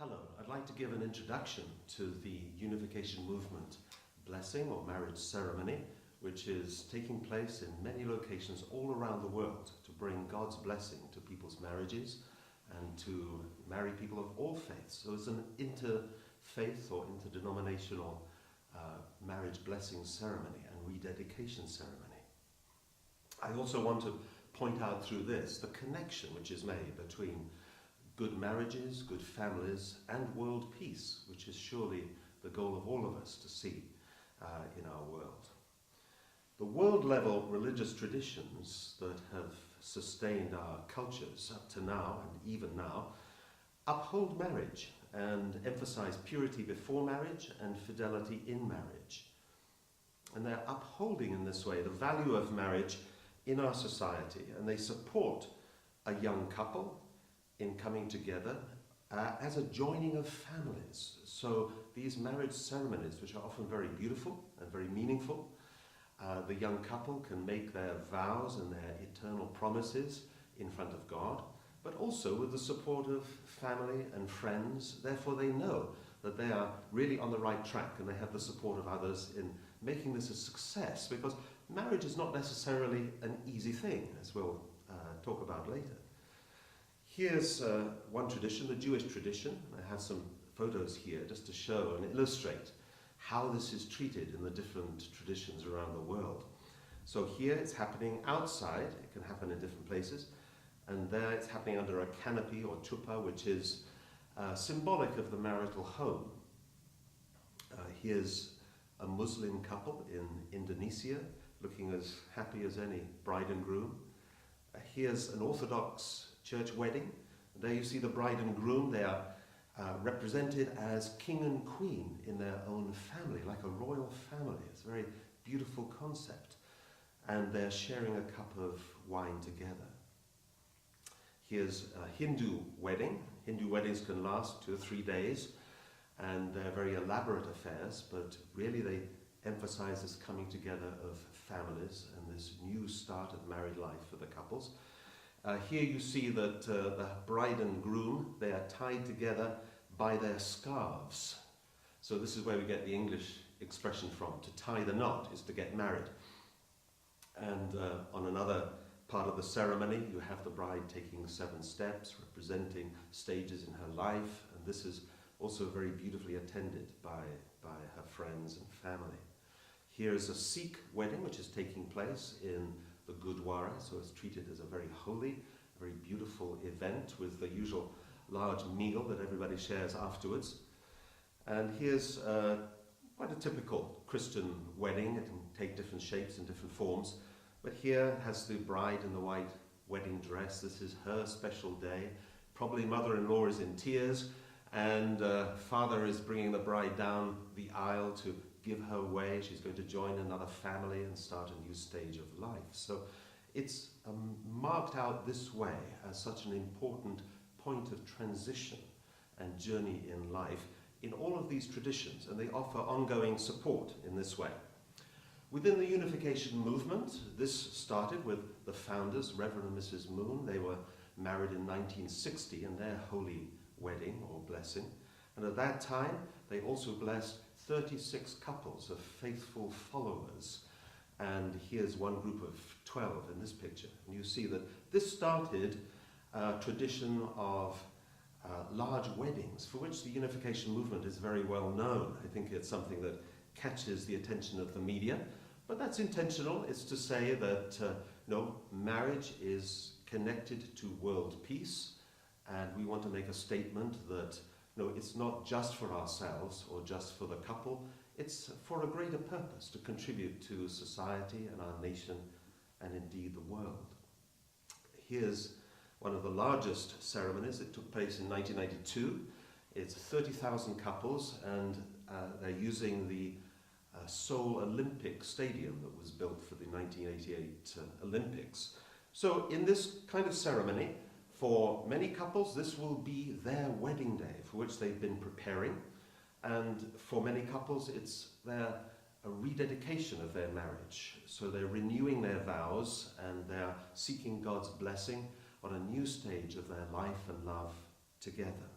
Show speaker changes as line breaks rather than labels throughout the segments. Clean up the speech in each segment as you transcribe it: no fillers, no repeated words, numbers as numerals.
Hello, I'd like to give an introduction to the Unification Movement blessing or marriage ceremony, which is taking place in many locations all around the world to bring God's blessing to people's marriages and to marry people of all faiths. So it's an interfaith or interdenominational marriage blessing ceremony and rededication ceremony. I also want to point out through this the connection which is made between good marriages, good families, and world peace, which is surely the goal of all of us to see in our world. The world-level religious traditions that have sustained our cultures up to now, and even now, uphold marriage and emphasize purity before marriage and fidelity in marriage. And they're upholding in this way the value of marriage in our society, and they support a young couple in coming together as a joining of families. So these marriage ceremonies, which are often very beautiful and very meaningful, the young couple can make their vows and their eternal promises in front of God, but also with the support of family and friends. Therefore they know that they are really on the right track and they have the support of others in making this a success, because marriage is not necessarily an easy thing, as we'll talk about later. Here's one tradition, the Jewish tradition. I have some photos here just to show and illustrate how this is treated in the different traditions around the world. So here it's happening outside, it can happen in different places, and there it's happening under a canopy or chuppah, which is symbolic of the marital home. Here's a Muslim couple in Indonesia, looking as happy as any bride and groom. Here's an Orthodox church wedding. There you see the bride and groom. They are represented as king and queen in their own family, like a royal family. It's a very beautiful concept. And they're sharing a cup of wine together. Here's a Hindu wedding. Hindu weddings can last 2 or 3 days, and they're very elaborate affairs, but really they emphasize this coming together of families and this new start of married life for the couples. Here you see that the bride and groom, they are tied together by their scarves. So this is where we get the English expression from. To tie the knot is to get married. And on another part of the ceremony, you have the bride taking the 7 steps, representing stages in her life. And this is also very beautifully attended by her friends and family. Here's a Sikh wedding, which is taking place in the Gurdwara, so it's treated as a very holy, very beautiful event with the usual large meal that everybody shares afterwards. And here's quite a typical Christian wedding. It can take different shapes and different forms, but here has the bride in the white wedding dress. This is her special day. Probably mother-in-law is in tears, and father is bringing the bride down the aisle to give her way. She's going to join another family and start a new stage of life. So it's marked out this way as such an important point of transition and journey in life in all of these traditions, and they offer ongoing support in this way. Within the Unification Movement, this started with the founders, Reverend and Mrs. Moon. They were married in 1960 in their holy wedding or blessing, and at that time they also blessed 36 couples of faithful followers. And here's one group of 12 in this picture. And you see that this started a tradition of large weddings, for which the Unification Movement is very well known. I think it's something that catches the attention of the media, but that's intentional. It's to say that no, marriage is connected to world peace, and we want to make a statement that no, it's not just for ourselves or just for the couple, it's for a greater purpose, to contribute to society and our nation and indeed the world. Here's one of the largest ceremonies. It took place in 1992. It's 30,000 couples, and they're using the Seoul Olympic Stadium that was built for the 1988 Olympics. So in this kind of ceremony, for many couples, this will be their wedding day for which they've been preparing. And for many couples, it's a rededication of their marriage. So they're renewing their vows and they're seeking God's blessing on a new stage of their life and love together.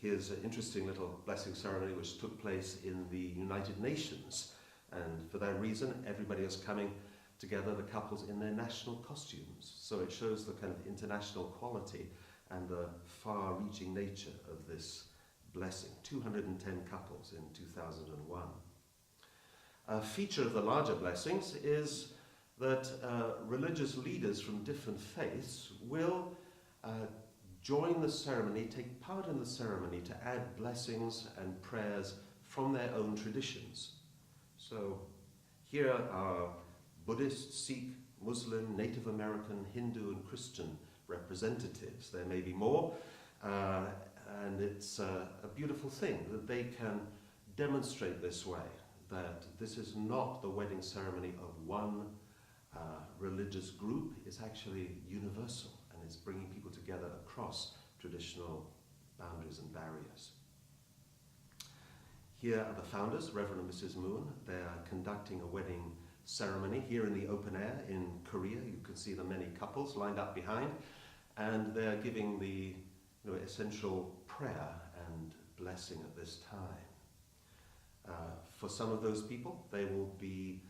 Here's an interesting little blessing ceremony which took place in the United Nations, and for that reason everybody is coming together, the couples in their national costumes. So it shows the kind of international quality and the far-reaching nature of this blessing. 210 couples in 2001. A feature of the larger blessings is that religious leaders from different faiths will join the ceremony, take part in the ceremony to add blessings and prayers from their own traditions. So here are Buddhist, Sikh, Muslim, Native American, Hindu and Christian representatives. There may be more, and it's a beautiful thing that they can demonstrate this way, that this is not the wedding ceremony of one religious group, it's actually universal and is bringing people together across traditional boundaries and barriers. Here are the founders, Reverend and Mrs. Moon. They are conducting a wedding ceremony here in the open air in Korea. You can see the many couples lined up behind, and they're giving the essential prayer and blessing at this time. For some of those people, they will be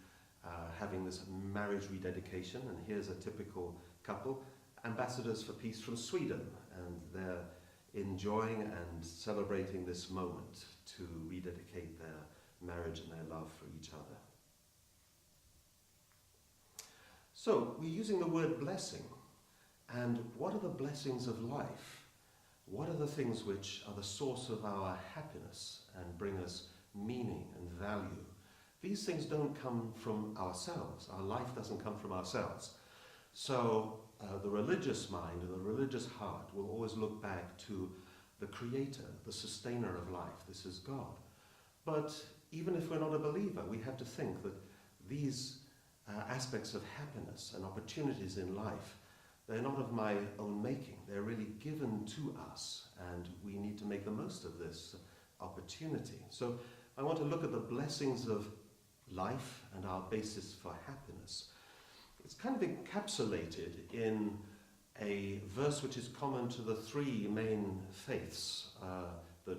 having this marriage rededication, and here's a typical couple, ambassadors for peace from Sweden, and they're enjoying and celebrating this moment to rededicate their marriage and their love for each other. So, we're using the word blessing, and what are the blessings of life? What are the things which are the source of our happiness and bring us meaning and value? These things don't come from ourselves. Our life doesn't come from ourselves. So the religious mind and the religious heart will always look back to the Creator, the sustainer of life. This is God. But even if we're not a believer, we have to think that these aspects of happiness and opportunities in life, they're not of my own making. They're really given to us, and we need to make the most of this opportunity. So I want to look at the blessings of life and our basis for happiness. It's kind of encapsulated in a verse which is common to the three main faiths that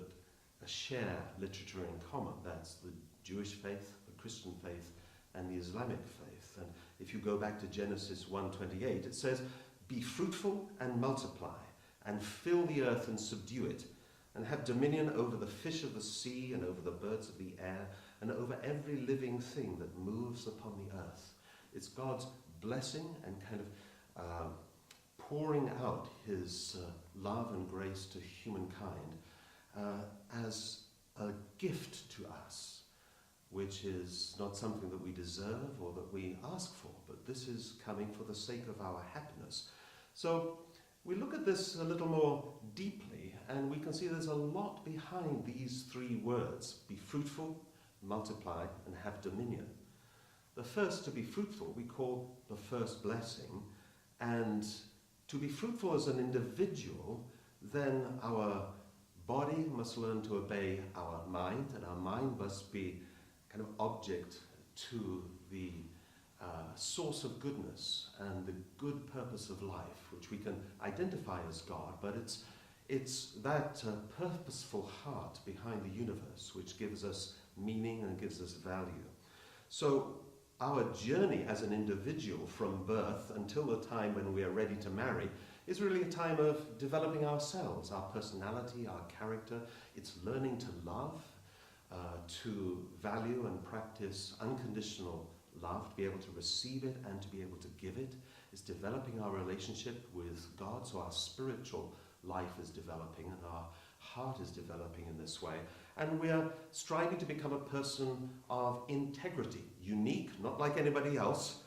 share literature in common. That's the Jewish faith, the Christian faith, and the Islamic faith. And if you go back to Genesis 1:28, it says, "Be fruitful and multiply, and fill the earth and subdue it, and have dominion over the fish of the sea and over the birds of the air and over every living thing that moves upon the earth." It's God's blessing and kind of pouring out his love and grace to humankind as a gift to us, which is not something that we deserve or that we ask for, but this is coming for the sake of our happiness. So we look at this a little more deeply, and we can see there's a lot behind these three words: be fruitful, multiply, and have dominion. The first, to be fruitful, we call the first blessing, and to be fruitful as an individual, then our body must learn to obey our mind, and our mind must be kind of object to the source of goodness and the good purpose of life, which we can identify as God, but it's that purposeful heart behind the universe which gives us meaning and gives us value. So our journey as an individual from birth until the time when we are ready to marry is really a time of developing ourselves, our personality, our character. It's learning to love, to value and practice unconditional love, to be able to receive it and to be able to give it. It's developing our relationship with God, so our spiritual life is developing and our heart is developing in this way. And we are striving to become a person of integrity, unique, not like anybody else,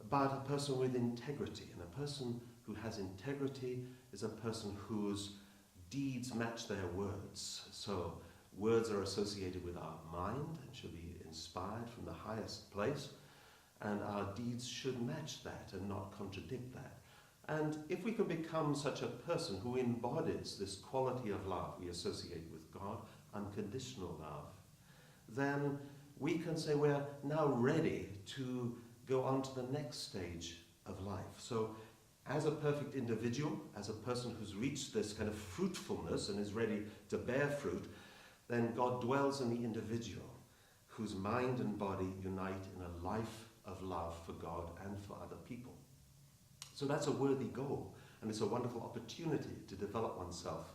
but a person with integrity. And a person who has integrity is a person whose deeds match their words. So words are associated with our mind and should be inspired from the highest place, and our deeds should match that and not contradict that. And if we can become such a person who embodies this quality of love we associate with God, unconditional love, then we can say we're now ready to go on to the next stage of life. So as a perfect individual, as a person who's reached this kind of fruitfulness and is ready to bear fruit, then God dwells in the individual whose mind and body unite in a life of love for God and for other people. So that's a worthy goal, and it's a wonderful opportunity to develop oneself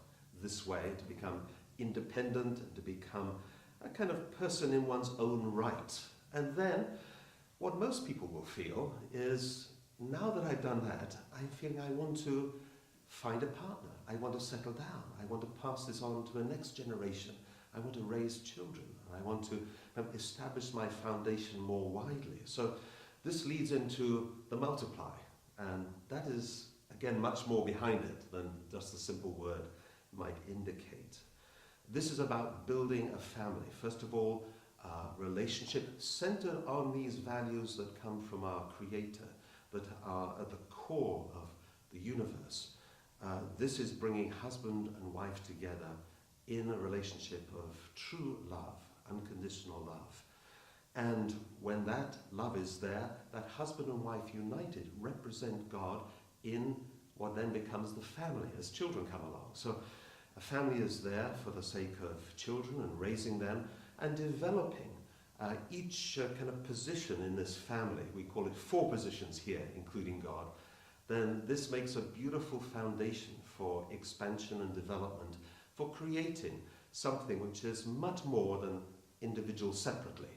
this way, to become independent and to become a kind of person in one's own right. And then what most people will feel is, now that I've done that, I'm feeling I want to find a partner. I want to settle down. I want to pass this on to the next generation. I want to raise children. I want to establish my foundation more widely. So this leads into the multiply. And that is, again, much more behind it than just the simple word might indicate. This is about building a family. First of all, a relationship centered on these values that come from our Creator, that are at the core of the universe. This is bringing husband and wife together in a relationship of true love, unconditional love. And when that love is there, that husband and wife united represent God in what then becomes the family as children come along. So a family is there for the sake of children and raising them and developing each kind of position in this family. We call it 4 positions here, including God. Then this makes a beautiful foundation for expansion and development, for creating something which is much more than individuals separately.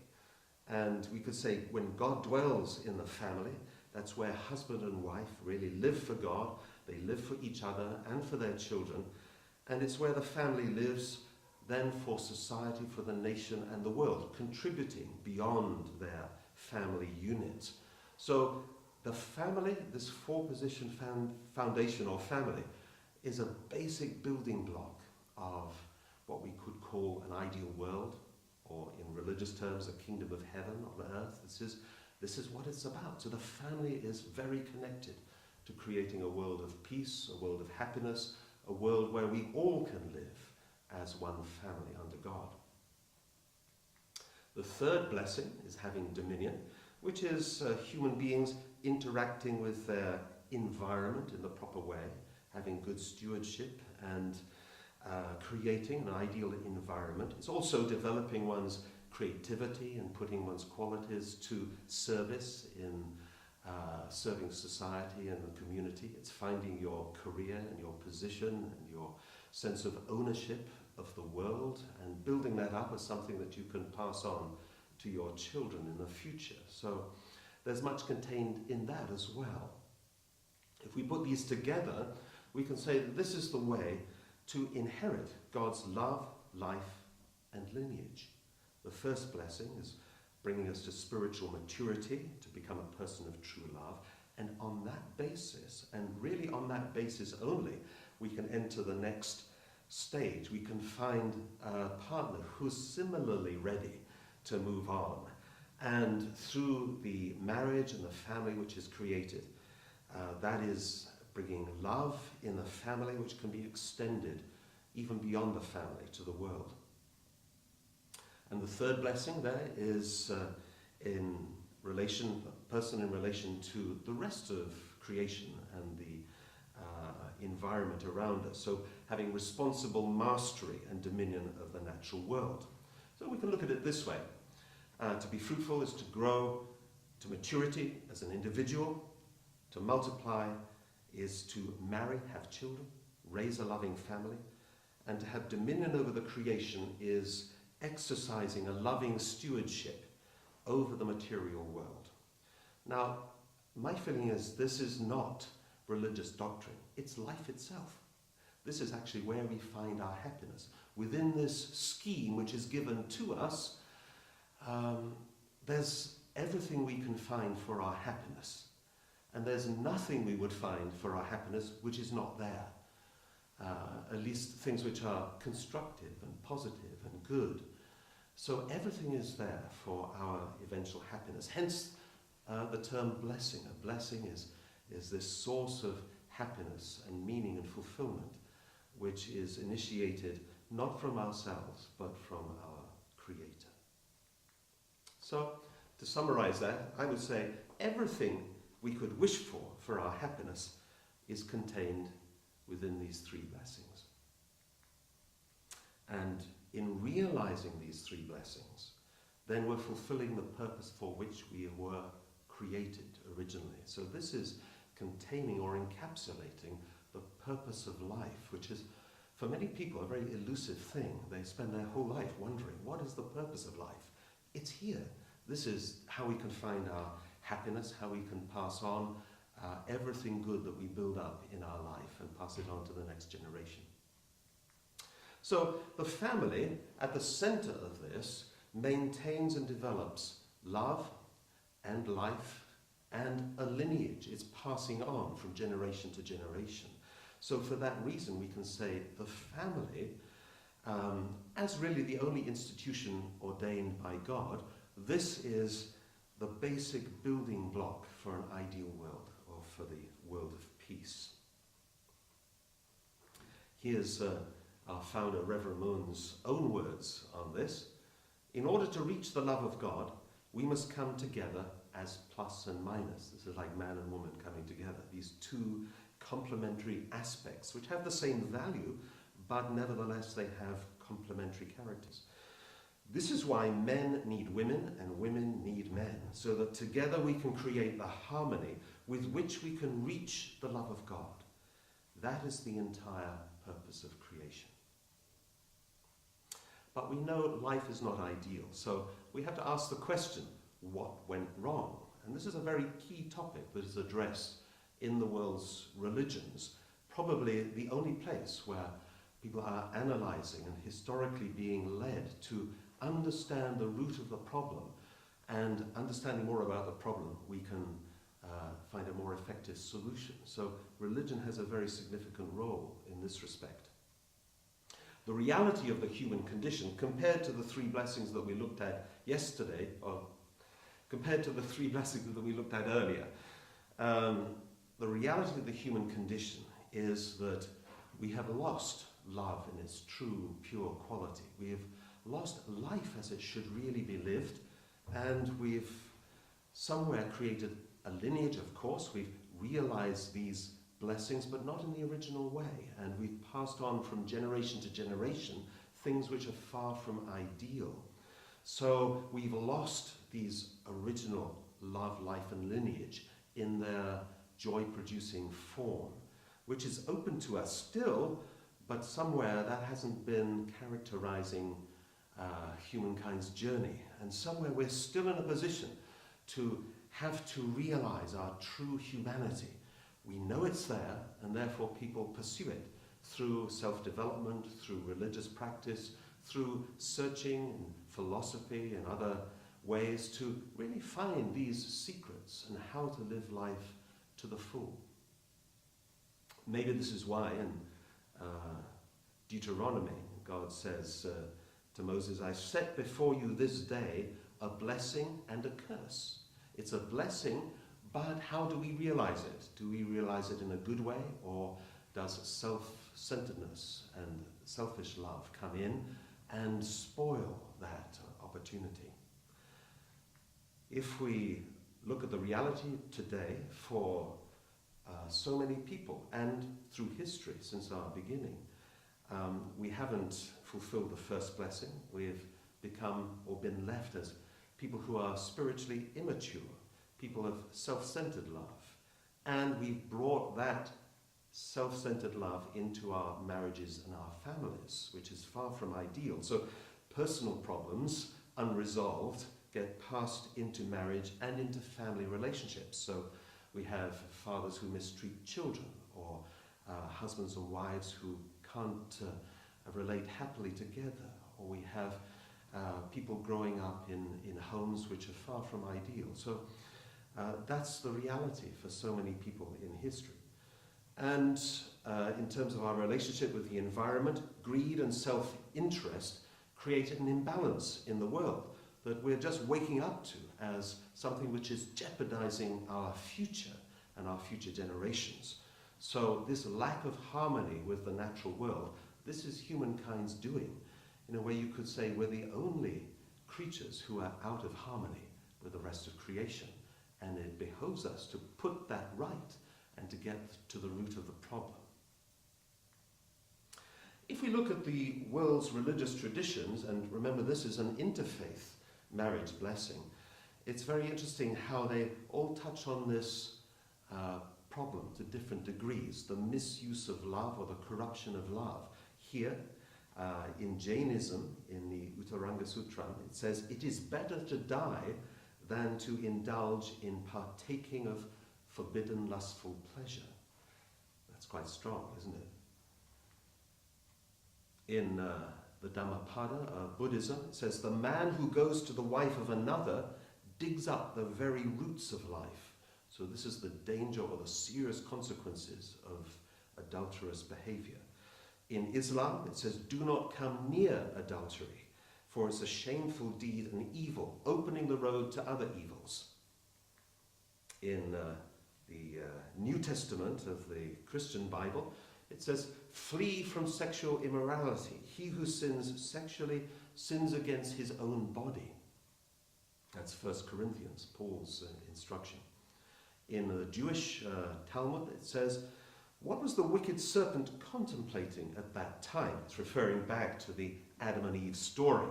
And we could say when God dwells in the family, that's where husband and wife really live for God, they live for each other and for their children, and it's where the family lives then for society, for the nation and the world, contributing beyond their family unit. So the family, this 4-position foundation or family, is a basic building block of what we could call an ideal world, or in religious terms, a kingdom of heaven on earth. This is what it's about. So the family is very connected to creating a world of peace, a world of happiness, a world where we all can live as one family under God. The third blessing is having dominion, which is human beings interacting with their environment in the proper way, having good stewardship and creating an ideal environment. It's also developing one's creativity and putting one's qualities to service in serving society and the community. It's finding your career and your position and your sense of ownership of the world and building that up as something that you can pass on to your children in the future. So there's much contained in that as well. If we put these together, we can say that this is the way to inherit God's love, life, and lineage. The first blessing is bringing us to spiritual maturity, to become a person of true love, and on that basis, and really on that basis only, we can enter the next stage. We can find a partner who's similarly ready to move on. And through the marriage and the family which is created, that is bringing love in the family which can be extended even beyond the family to the world. And the third blessing there is in relation, a person in relation to the rest of creation and the environment around us. So having responsible mastery and dominion of the natural world. So we can look at it this way. To be fruitful is to grow to maturity as an individual. To multiply is to marry, have children, raise a loving family. And to have dominion over the creation is exercising a loving stewardship over the material world. Now, my feeling is this is not religious doctrine. It's life itself. This is actually where we find our happiness. Within this scheme which is given to us, there's everything we can find for our happiness. And there's nothing we would find for our happiness which is not there. At least things which are constructive and positive and good. So everything is there for our eventual happiness. Hence the term blessing. A blessing is this source of happiness and meaning and fulfillment, which is initiated not from ourselves, but from our Creator. So, to summarize that, I would say everything we could wish for our happiness is contained within these three blessings. And in realizing these three blessings, then we're fulfilling the purpose for which we were created originally. So this is containing or encapsulating the purpose of life, which is, for many people, a very elusive thing. They spend their whole life wondering, what is the purpose of life? It's here. This is how we can find our happiness, how we can pass on everything good that we build up in our life and pass it on to the next generation. So the family, at the center of this, maintains and develops love and life and a lineage. It's passing on from generation to generation. So for that reason, we can say the family, as really the only institution ordained by God, this is the basic building block for an ideal world, or for the world of peace. Here's our founder, Reverend Moon's own words on this. In order to reach the love of God, we must come together as plus and minus. This is like man and woman coming together. These two complementary aspects, which have the same value, but nevertheless they have complementary characters. This is why men need women and women need men, so that together we can create the harmony with which we can reach the love of God. That is the entire purpose of creation. But we know life is not ideal, so we have to ask the question, what went wrong? And this is a very key topic that is addressed in the world's religions, probably the only place where people are analyzing and historically being led to understand the root of the problem, and understanding more about the problem, we can find a more effective solution. So religion has a very significant role in this respect. The reality of the human condition, compared to the three blessings that we looked at yesterday, or compared to the three blessings that we looked at earlier, the reality of the human condition is that we have lost love in its true, pure quality. We have lost life as it should really be lived, and we've somewhere created a lineage, of course. We've realized these blessings, but not in the original way, and we've passed on from generation to generation things which are far from ideal. So we've lost these original love, life, and lineage in their joy-producing form, which is open to us still, but somewhere that hasn't been characterizing humankind's journey. And somewhere we're still in a position to have to realize our true humanity. We know it's there, and therefore people pursue it through self-development, through religious practice, through searching and philosophy and other ways to really find these secrets and how to live life to the full. Maybe this is why in Deuteronomy, God says to Moses, I set before you this day a blessing and a curse. It's a blessing, but how do we realize it? Do we realize it in a good way, or does self-centeredness and selfish love come in and spoil that opportunity? If we look at the reality today for so many people, and through history since our beginning, we haven't fulfilled the first blessing. We've become or been left as people who are spiritually immature, people of self-centered love. And we've brought that self-centered love into our marriages and our families, which is far from ideal. So personal problems, unresolved, get passed into marriage and into family relationships. So we have fathers who mistreat children, or husbands and wives who can't relate happily together, or we have people growing up in homes which are far from ideal. So that's the reality for so many people in history. And in terms of our relationship with the environment, greed and self-interest created an imbalance in the world that we're just waking up to as something which is jeopardizing our future and our future generations. So this lack of harmony with the natural world, this is humankind's doing. In a way you could say we're the only creatures who are out of harmony with the rest of creation. And it behoves us to put that right and to get to the root of the problem. If we look at the world's religious traditions, and remember this is an interfaith marriage blessing, it's very interesting how they all touch on this problem to different degrees, the misuse of love or the corruption of love. Here, in Jainism, in the Uttaranga Sutra, it says, "It is better to die than to indulge in partaking of forbidden lustful pleasure." That's quite strong, isn't it? In the Dhammapada, Buddhism, it says, "The man who goes to the wife of another digs up the very roots of life." So this is the danger or the serious consequences of adulterous behavior. In Islam, it says, "Do not come near adultery, for it's a shameful deed and evil, opening the road to other evils." In the New Testament of the Christian Bible, it says, "Flee from sexual immorality. He who sins sexually sins against his own body." That's 1 Corinthians, Paul's instruction. In the Jewish Talmud, it says, "What was the wicked serpent contemplating at that time?" It's referring back to the Adam and Eve story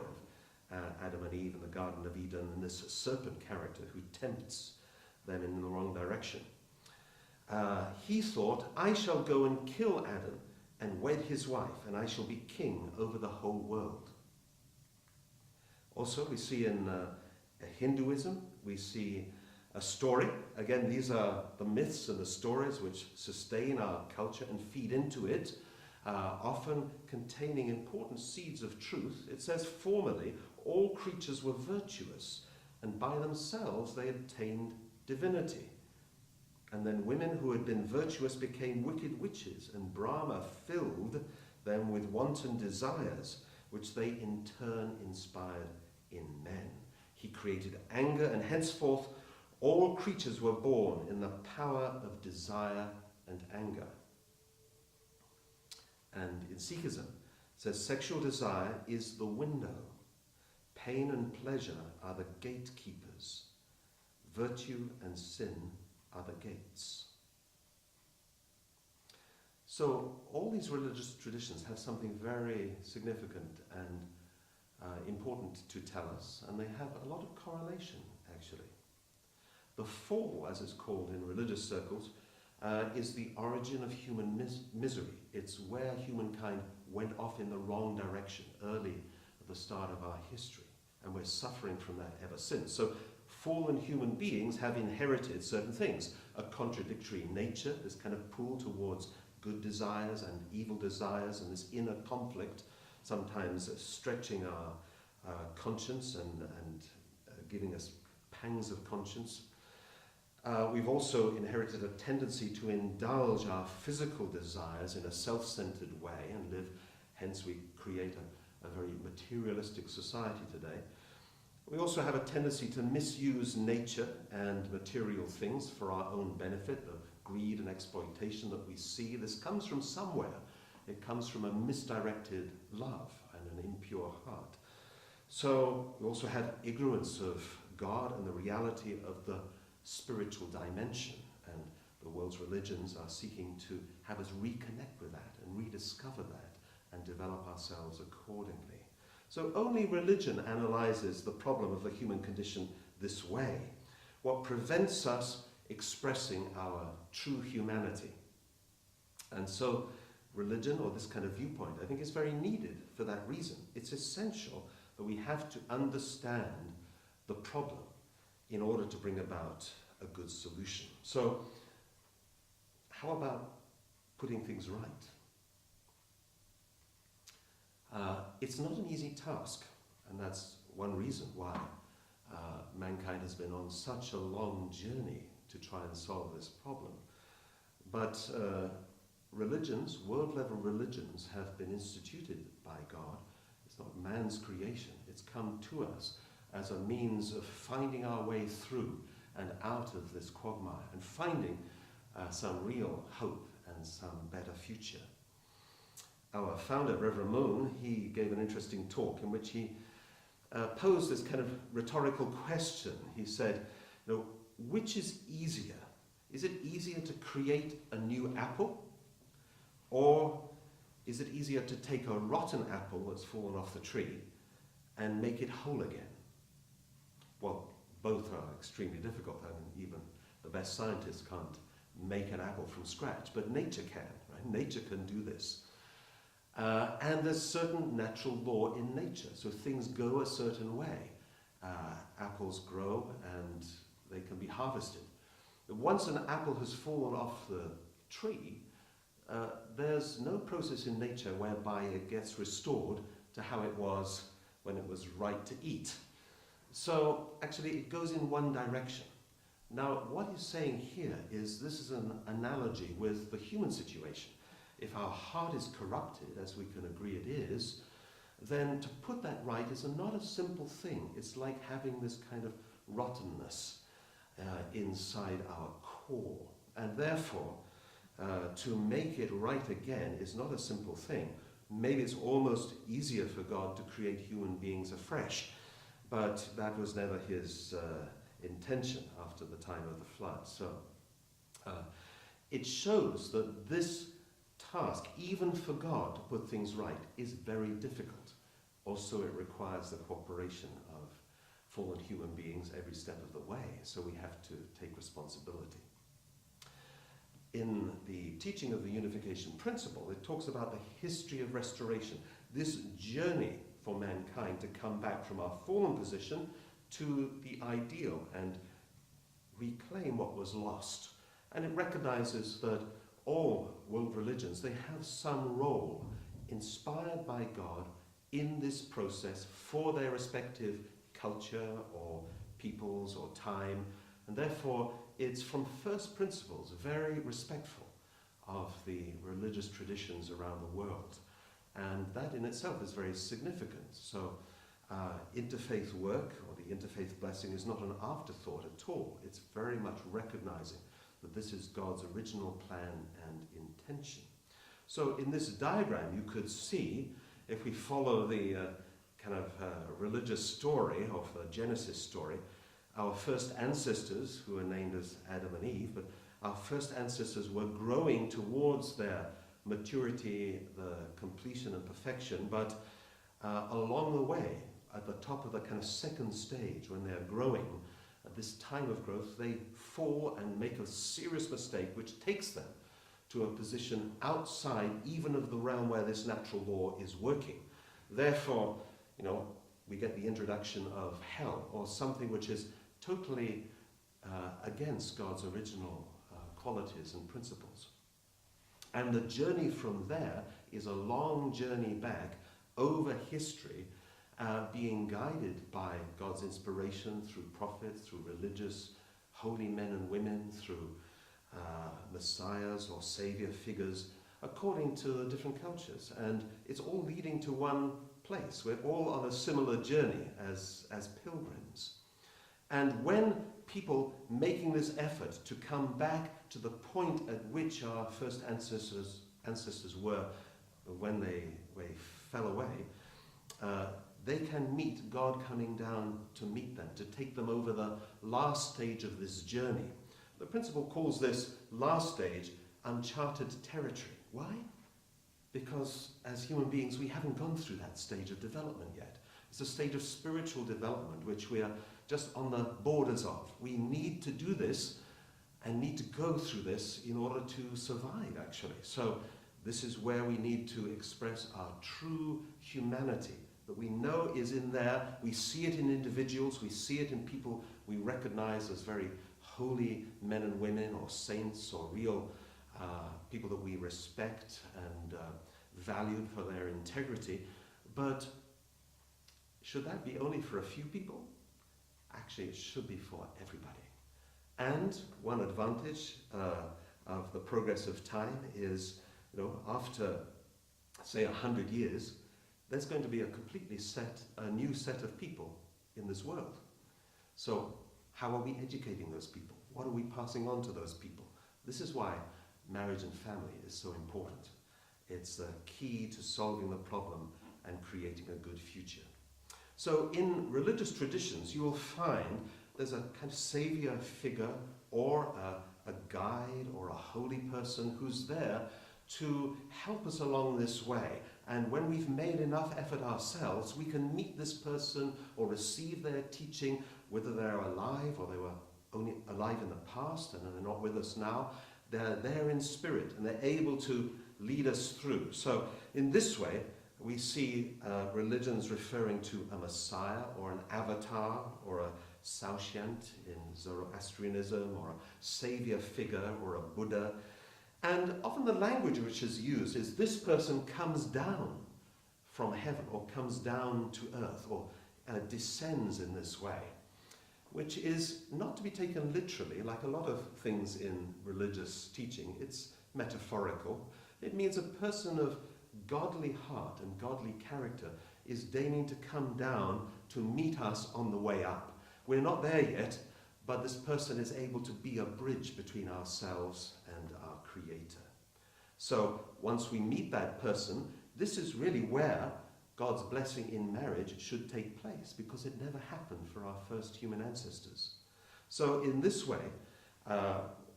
of Adam and Eve in the Garden of Eden and this serpent character who tempts them in the wrong direction. He thought, "I shall go and kill Adam and wed his wife, and I shall be king over the whole world." Also, we see in Hinduism, we see a story. Again, these are the myths and the stories which sustain our culture and feed into it, often containing important seeds of truth. It says, "Formerly, all creatures were virtuous, and by themselves they obtained divinity. And then women who had been virtuous became wicked witches, and Brahma filled them with wanton desires, which they in turn inspired in men. He created anger, and henceforth all creatures were born in the power of desire and anger." And in Sikhism, it says, "Sexual desire is the window. Pain and pleasure are the gatekeepers. Virtue and sin are the gates." So all these religious traditions have something very significant and important to tell us, and they have a lot of correlation, actually. The fall, as it's called in religious circles, is the origin of human misery. It's where humankind went off in the wrong direction early at the start of our history, and we're suffering from that ever since. So fallen human beings have inherited certain things, a contradictory nature, this kind of pull towards good desires and evil desires, and this inner conflict, sometimes stretching our conscience and giving us pangs of conscience. We've also inherited a tendency to indulge our physical desires in a self-centered way and live, hence we create a very materialistic society today. We also have a tendency to misuse nature and material things for our own benefit, the greed and exploitation that we see. This comes from somewhere. It comes from a misdirected love and an impure heart. So we also have ignorance of God and the reality of the spiritual dimension, and the world's religions are seeking to have us reconnect with that and rediscover that and develop ourselves accordingly. So only religion analyzes the problem of the human condition this way, what prevents us expressing our true humanity. And so religion, or this kind of viewpoint, I think is very needed for that reason. It's essential that we have to understand the problem in order to bring about a good solution. So how about putting things right? It's not an easy task, and that's one reason why mankind has been on such a long journey to try and solve this problem. But religions, world-level religions, have been instituted by God. It's not man's creation. It's come to us as a means of finding our way through and out of this quagmire and finding some real hope and some better future. Our founder, Reverend Moon, he gave an interesting talk in which he posed this kind of rhetorical question. He said, which is easier? Is it easier to create a new apple? Or is it easier to take a rotten apple that's fallen off the tree and make it whole again? Well, both are extremely difficult. I mean, even the best scientists can't make an apple from scratch, but nature can, right? Nature can do this. And there's certain natural law in nature, so things go a certain way. Apples grow and they can be harvested. Once an apple has fallen off the tree, there's no process in nature whereby it gets restored to how it was when it was right to eat. So actually it goes in one direction. Now what he's saying here is this is an analogy with the human situation. If our heart is corrupted, as we can agree it is, then to put that right is not a simple thing. It's like having this kind of rottenness inside our core. And therefore, to make it right again is not a simple thing. Maybe it's almost easier for God to create human beings afresh, but that was never his intention after the time of the flood. So it shows that this task, even for God to put things right, is very difficult. Also, it requires the cooperation of fallen human beings every step of the way, so we have to take responsibility. In the teaching of the unification principle, it talks about the history of restoration, this journey for mankind to come back from our fallen position to the ideal and reclaim what was lost. And it recognizes that all world religions, they have some role inspired by God in this process for their respective culture or peoples or time, and therefore it's from first principles very respectful of the religious traditions around the world, and that in itself is very significant. So interfaith work or the interfaith blessing is not an afterthought at all. It's very much recognizing that this is God's original plan and intention. So in this diagram you could see, if we follow the kind of religious story of the Genesis story, our first ancestors, who are named as Adam and Eve, but our first ancestors were growing towards their maturity, the completion and perfection, but along the way, at the top of the kind of second stage, when they're growing, at this time of growth, they fall and make a serious mistake which takes them to a position outside even of the realm where this natural law is working. Therefore, we get the introduction of hell, or something which is totally against God's original qualities and principles. And the journey from there is a long journey back over history, being guided by God's inspiration through prophets, through religious holy men and women, through messiahs or savior figures, according to the different cultures. And it's all leading to one place. We're all on a similar journey as pilgrims. And when people making this effort to come back to the point at which our first ancestors were when they fell away, they can meet God coming down to meet them, to take them over the last stage of this journey. The principle calls this last stage uncharted territory. Why? Because as human beings, we haven't gone through that stage of development yet. It's a stage of spiritual development which we are just on the borders of. We need to do this and need to go through this in order to survive, actually. So this is where we need to express our true humanity that we know is in there. We see it in individuals, we see it in people we recognize as very holy men and women, or saints, or real people that we respect and value for their integrity. But should that be only for a few people? Actually, it should be for everybody. And one advantage of the progress of time is, after, say, 100 years, there's going to be a new set of people in this world. So how are we educating those people? What are we passing on to those people? This is why marriage and family is so important. It's the key to solving the problem and creating a good future. So in religious traditions, you will find there's a kind of savior figure or a guide or a holy person who's there to help us along this way. And when we've made enough effort ourselves, we can meet this person or receive their teaching, whether they're alive or they were only alive in the past and they're not with us now. They're there in spirit and they're able to lead us through. So in this way, we see religions referring to a Messiah or an avatar or a Saoshyant in Zoroastrianism, or a savior figure or a Buddha. And often the language which is used is this person comes down from heaven or comes down to earth or descends in this way, which is not to be taken literally, like a lot of things in religious teaching. It's metaphorical. It means a person of godly heart and godly character is deigning to come down to meet us on the way up. We're not there yet, but this person is able to be a bridge between ourselves and our Creator. So once we meet that person, this is really where God's blessing in marriage should take place, because it never happened for our first human ancestors. So in this way,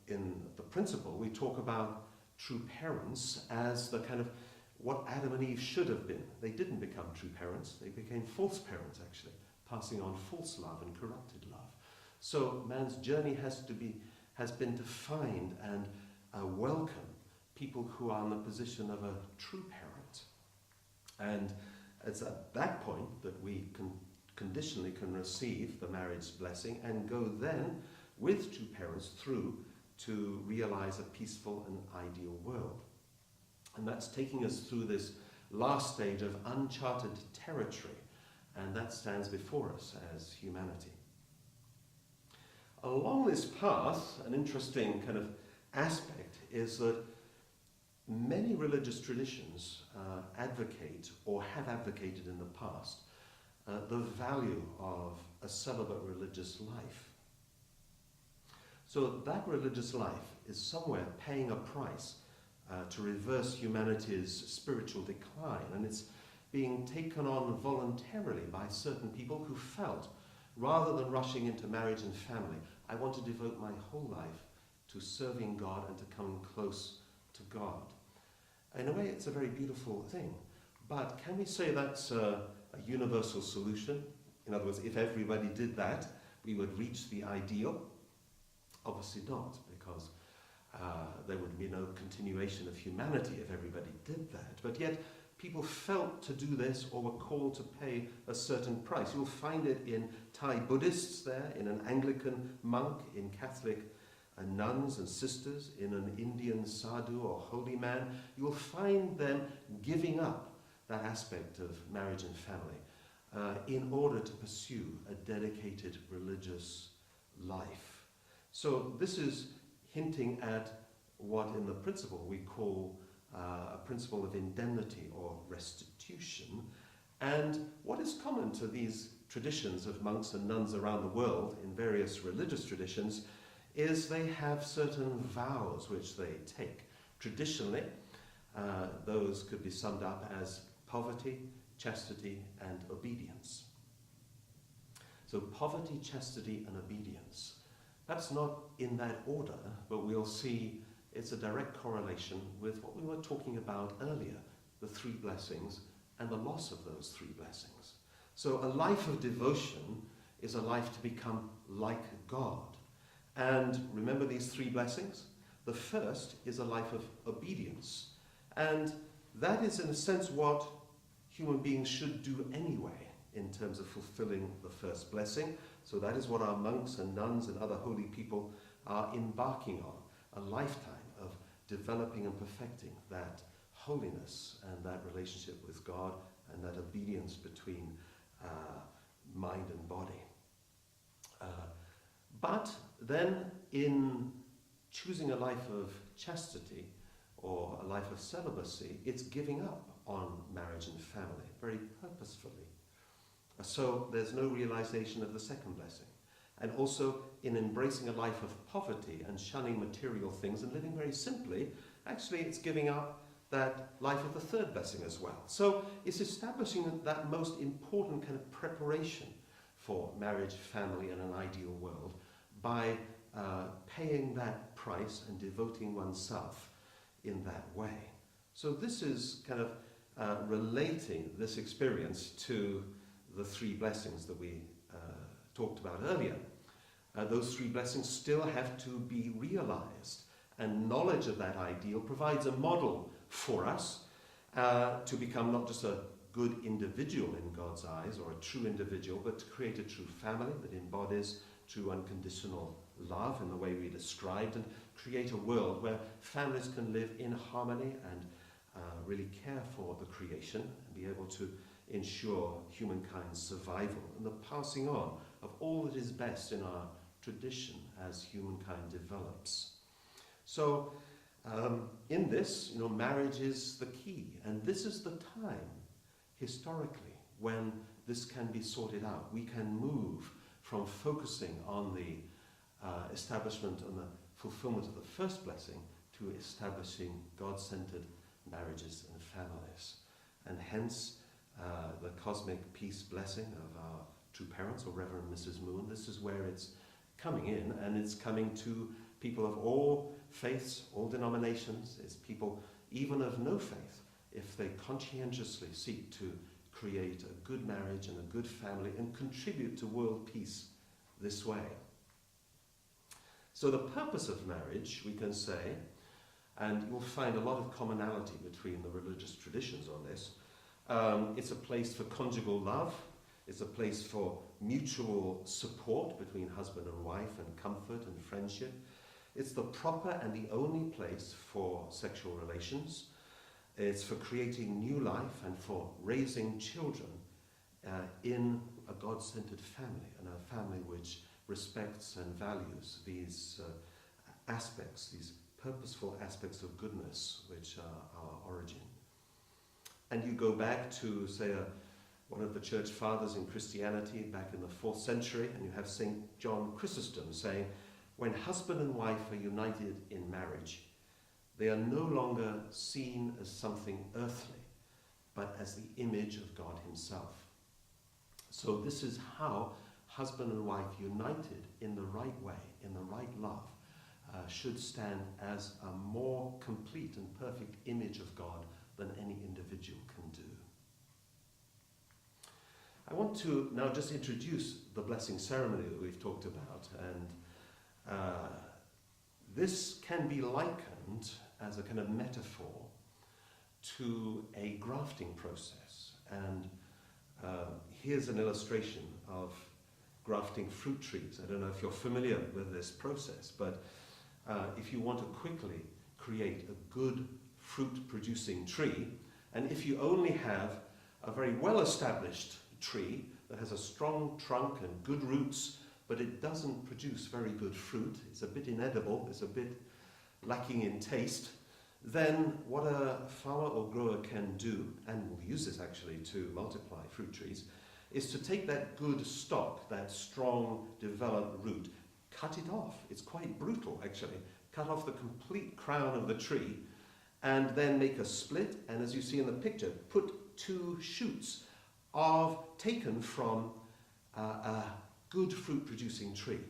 in the principle, we talk about true parents as the kind of what Adam and Eve should have been. They didn't become true parents, they became false parents actually, passing on false love and corrupted love. So man's journey has been to find and welcome people who are in the position of a true parent. And it's at that point that we conditionally can receive the marriage blessing and go then with true parents through to realize a peaceful and ideal world. And that's taking us through this last stage of uncharted territory, and that stands before us as humanity. Along this path, an interesting kind of aspect is that many religious traditions advocate or have advocated in the past the value of a celibate religious life. So that religious life is somewhere paying a price to reverse humanity's spiritual decline, and it's being taken on voluntarily by certain people who felt, rather than rushing into marriage and family, I want to devote my whole life to serving God and to coming close to God. In a way, it's a very beautiful thing. But can we say that's a universal solution? In other words, if everybody did that, we would reach the ideal? Obviously not, because there would be no continuation of humanity if everybody did that. But yet, people felt to do this or were called to pay a certain price. You'll find it in Thai Buddhists there, in an Anglican monk, in Catholic nuns and sisters, in an Indian sadhu or holy man. You'll find them giving up that aspect of marriage and family in order to pursue a dedicated religious life. So this is hinting at what in the principle we call a principle of indemnity or restitution. And what is common to these traditions of monks and nuns around the world in various religious traditions is they have certain vows which they take. Traditionally, those could be summed up as poverty, chastity, and obedience. So poverty, chastity, and obedience. Perhaps not in that order, but we'll see it's a direct correlation with what we were talking about earlier, the three blessings and the loss of those three blessings. So a life of devotion is a life to become like God. And remember these three blessings? The first is a life of obedience. And that is in a sense what human beings should do anyway in terms of fulfilling the first blessing. So that is what our monks and nuns and other holy people are embarking on, a lifetime of developing and perfecting that holiness and that relationship with God and that obedience between mind and body. But then in choosing a life of chastity or a life of celibacy, it's giving up on marriage and family very purposefully. So there's no realization of the second blessing. And also in embracing a life of poverty and shunning material things and living very simply, actually it's giving up that life of the third blessing as well. So it's establishing that most important kind of preparation for marriage, family, and an ideal world by paying that price and devoting oneself in that way. So this is kind of relating this experience to the three blessings that we talked about earlier. Those three blessings still have to be realized, and knowledge of that ideal provides a model for us to become not just a good individual in God's eyes, or a true individual, but to create a true family that embodies true unconditional love in the way we described, and create a world where families can live in harmony and really care for the creation and be able to ensure humankind's survival and the passing on of all that is best in our tradition as humankind develops. So in this, marriage is the key, and this is the time historically when this can be sorted out. We can move from focusing on the establishment and the fulfillment of the first blessing to establishing God-centered marriages and families. And hence the cosmic peace blessing of our true parents, or Reverend Mrs. Moon. This is where it's coming in, and it's coming to people of all faiths, all denominations. It's people even of no faith, if they conscientiously seek to create a good marriage and a good family and contribute to world peace this way. So the purpose of marriage, we can say, and you'll find a lot of commonality between the religious traditions on this, it's a place for conjugal love, it's a place for mutual support between husband and wife, and comfort and friendship. It's the proper and the only place for sexual relations. It's for creating new life and for raising children in a God-centered family, and a family which respects and values these aspects, these purposeful aspects of goodness, which are our origin. And you go back to, say, one of the church fathers in Christianity back in the 4th century, and you have St. John Chrysostom saying, when husband and wife are united in marriage, they are no longer seen as something earthly, but as the image of God himself. So this is how husband and wife united in the right way, in the right love, should stand as a more complete and perfect image of God than any individual can do. I want to now just introduce the blessing ceremony that we've talked about, and this can be likened as a kind of metaphor to a grafting process. And here's an illustration of grafting fruit trees. I don't know if you're familiar with this process, but if you want to quickly create a good fruit-producing tree, and if you only have a very well-established tree that has a strong trunk and good roots, but it doesn't produce very good fruit, it's a bit inedible, it's a bit lacking in taste, then what a farmer or grower can do, and will use this actually to multiply fruit trees, is to take that good stock, that strong developed root, cut it off. It's quite brutal actually. Cut off the complete crown of the tree, and then make a split, and as you see in the picture, put 2 shoots taken from a good fruit-producing tree.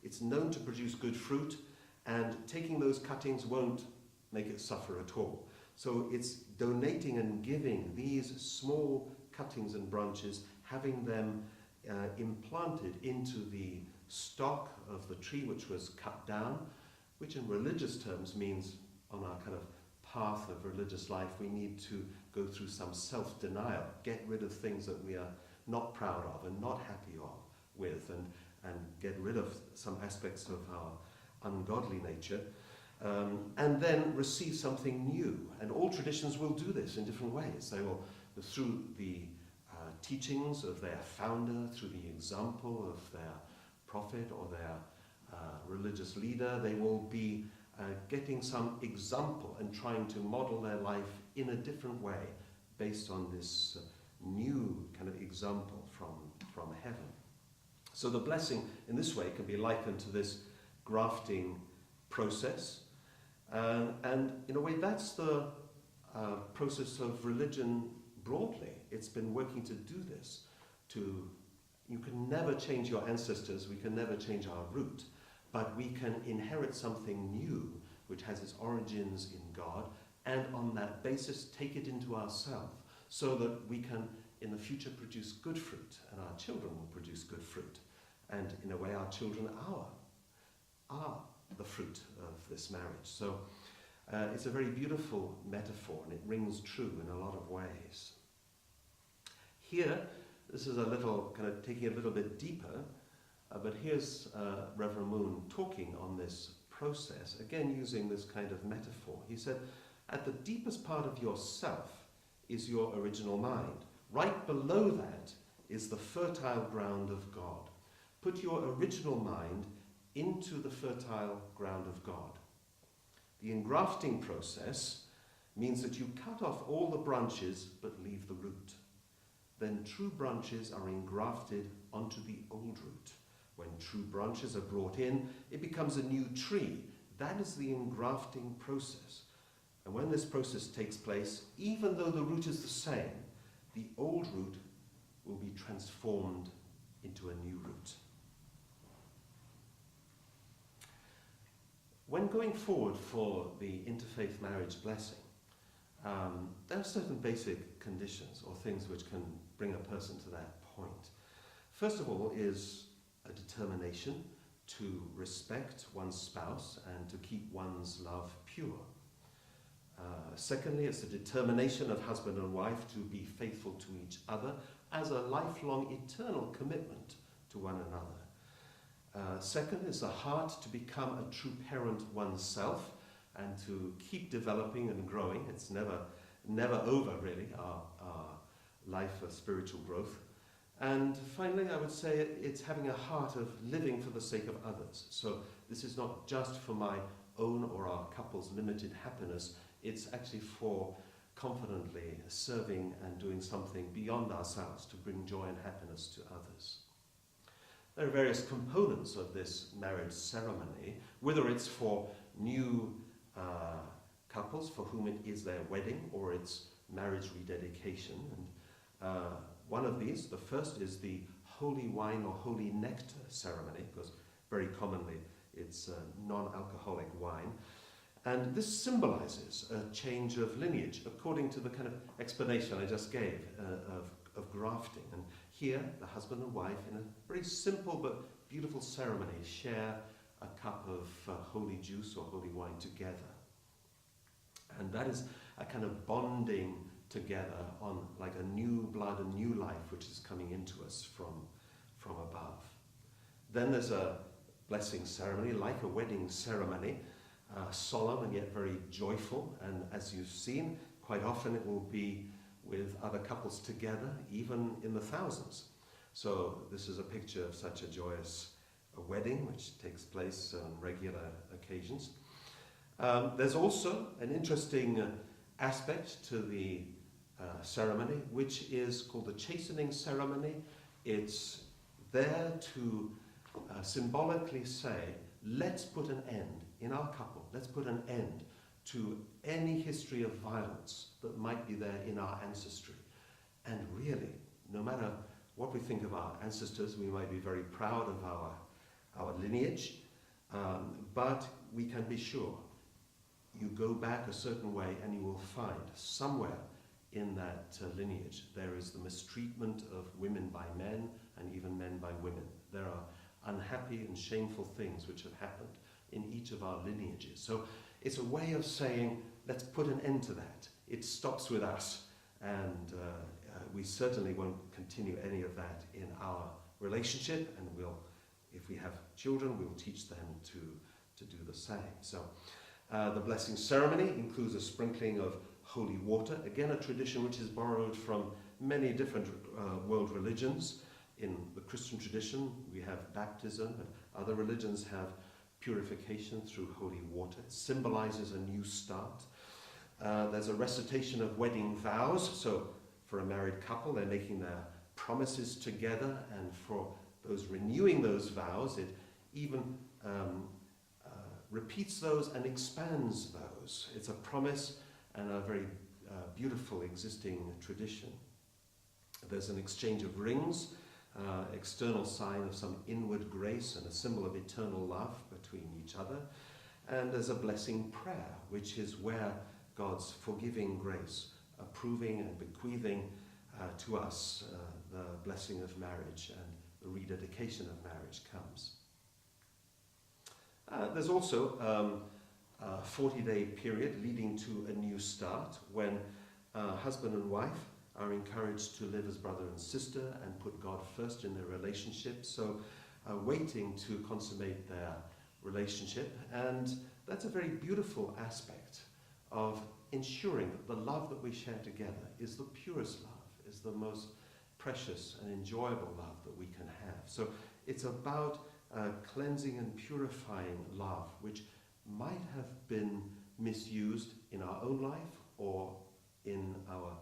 It's known to produce good fruit, and taking those cuttings won't make it suffer at all. So it's donating and giving these small cuttings and branches, having them implanted into the stock of the tree which was cut down, which in religious terms means on our kind of path of religious life we need to go through some self-denial, get rid of things that we are not proud of and not happy with, and get rid of some aspects of our ungodly nature, and then receive something new. And all traditions will do this in different ways. They will, through the teachings of their founder, through the example of their prophet or their religious leader, they will be getting some example and trying to model their life in a different way based on this new kind of example from heaven. So the blessing in this way can be likened to this grafting process, and in a way that's the process of religion broadly. It's been working to do this. You can never change your ancestors, we can never change our root, but we can inherit something new which has its origins in God, and on that basis take it into ourselves so that we can in the future produce good fruit, and our children will produce good fruit. And in a way our children are the fruit of this marriage. So it's a very beautiful metaphor, and it rings true in a lot of ways. Here, this is a little, kind of taking it a little bit deeper, but here's Reverend Moon talking on this process, again using this kind of metaphor. He said, at the deepest part of yourself is your original mind. Right below that is the fertile ground of God. Put your original mind into the fertile ground of God. The engrafting process means that you cut off all the branches but leave the root. Then true branches are engrafted onto the old root. When true branches are brought in, it becomes a new tree. That is the engrafting process. And when this process takes place, even though the root is the same, the old root will be transformed into a new root. When going forward for the interfaith marriage blessing, there are certain basic conditions or things which can bring a person to that point. First of all is a determination to respect one's spouse and to keep one's love pure. Secondly, it's the determination of husband and wife to be faithful to each other as a lifelong, eternal commitment to one another. Second is the heart to become a true parent oneself and to keep developing and growing. It's never over, really, our life of spiritual growth. And finally, I would say it's having a heart of living for the sake of others. So this is not just for my own or our couple's limited happiness, it's actually for confidently serving and doing something beyond ourselves to bring joy and happiness to others. There are various components of this marriage ceremony, whether it's for new couples for whom it is their wedding or it's marriage rededication. And one of these, the first, is the holy wine or holy nectar ceremony, because very commonly it's non-alcoholic wine. And this symbolizes a change of lineage, according to the kind of explanation I just gave of grafting. And here, the husband and wife, in a very simple but beautiful ceremony, share a cup of holy juice or holy wine together. And that is a kind of bonding together on like a new blood, a new life, which is coming into us from above. Then there's a blessing ceremony, like a wedding ceremony, solemn and yet very joyful. And as you've seen, quite often it will be with other couples together, even in the thousands. So this is a picture of such a joyous wedding, which takes place on regular occasions. There's also an interesting aspect to the ceremony, which is called the chastening ceremony. It's there to symbolically say, let's put an end, in our couple, let's put an end to any history of violence that might be there in our ancestry. And really, no matter what we think of our ancestors, we might be very proud of our lineage, but we can be sure you go back a certain way and you will find somewhere in that lineage there is the mistreatment of women by men and even men by women. There are unhappy and shameful things which have happened in each of our lineages. So it's a way of saying, let's put an end to that. It stops with us, and we certainly won't continue any of that in our relationship, and we'll, if we have children, we'll teach them to do the same. So the blessing ceremony includes a sprinkling of holy water, again a tradition which is borrowed from many different world religions. In the Christian tradition, we have baptism, and other religions have purification through holy water. It symbolizes a new start. There's a recitation of wedding vows. So for a married couple, they're making their promises together, and for those renewing those vows, it even repeats those and expands those. It's a promise and a very beautiful existing tradition. There's an exchange of rings external sign of some inward grace and a symbol of eternal love between each other, and as a blessing prayer, which is where God's forgiving grace, approving and bequeathing to us the blessing of marriage and the rededication of marriage comes. There's also a 40-day period leading to a new start when husband and wife are encouraged to live as brother and sister and put God first in their relationship, so waiting to consummate their relationship. And that's a very beautiful aspect of ensuring that the love that we share together is the purest love, is the most precious and enjoyable love that we can have. So it's about cleansing and purifying love, which might have been misused in our own life or in our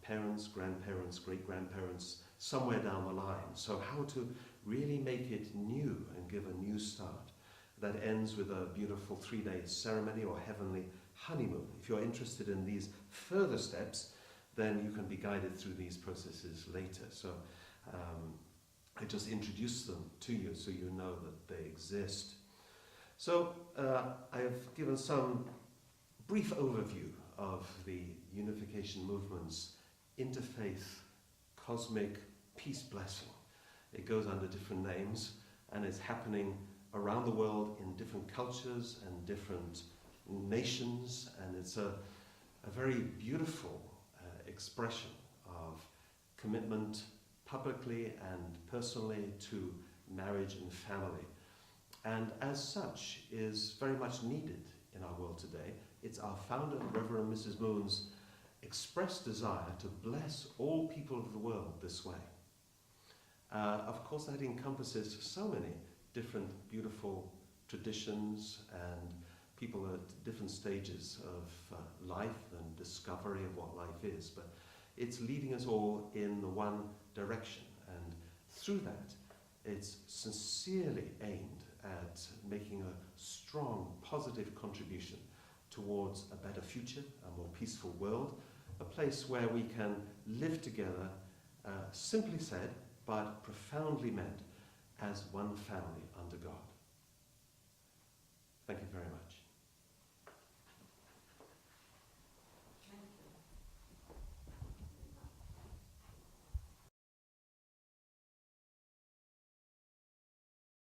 parents, grandparents, great-grandparents, somewhere down the line. So how to really make it new and give a new start. That ends with a beautiful 3-day ceremony or heavenly honeymoon. If you're interested in these further steps, then you can be guided through these processes later. So I just introduce them to you so you know that they exist. So I have given some brief overview of the unification movement's interfaith cosmic peace blessing. It goes under different names and is happening around the world in different cultures and different nations, and it's a very beautiful expression of commitment publicly and personally to marriage and family, and as such is very much needed in our world today. It's our founder, Reverend Mrs. Moon's expressed desire to bless all people of the world this way. Of course, that encompasses so many different beautiful traditions and people at different stages of life and discovery of what life is, but it's leading us all in the one direction, and through that it's sincerely aimed at making a strong, positive contribution towards a better future, a more peaceful world, a place where we can live together, simply said, but profoundly meant, as one family under God. Thank you very much.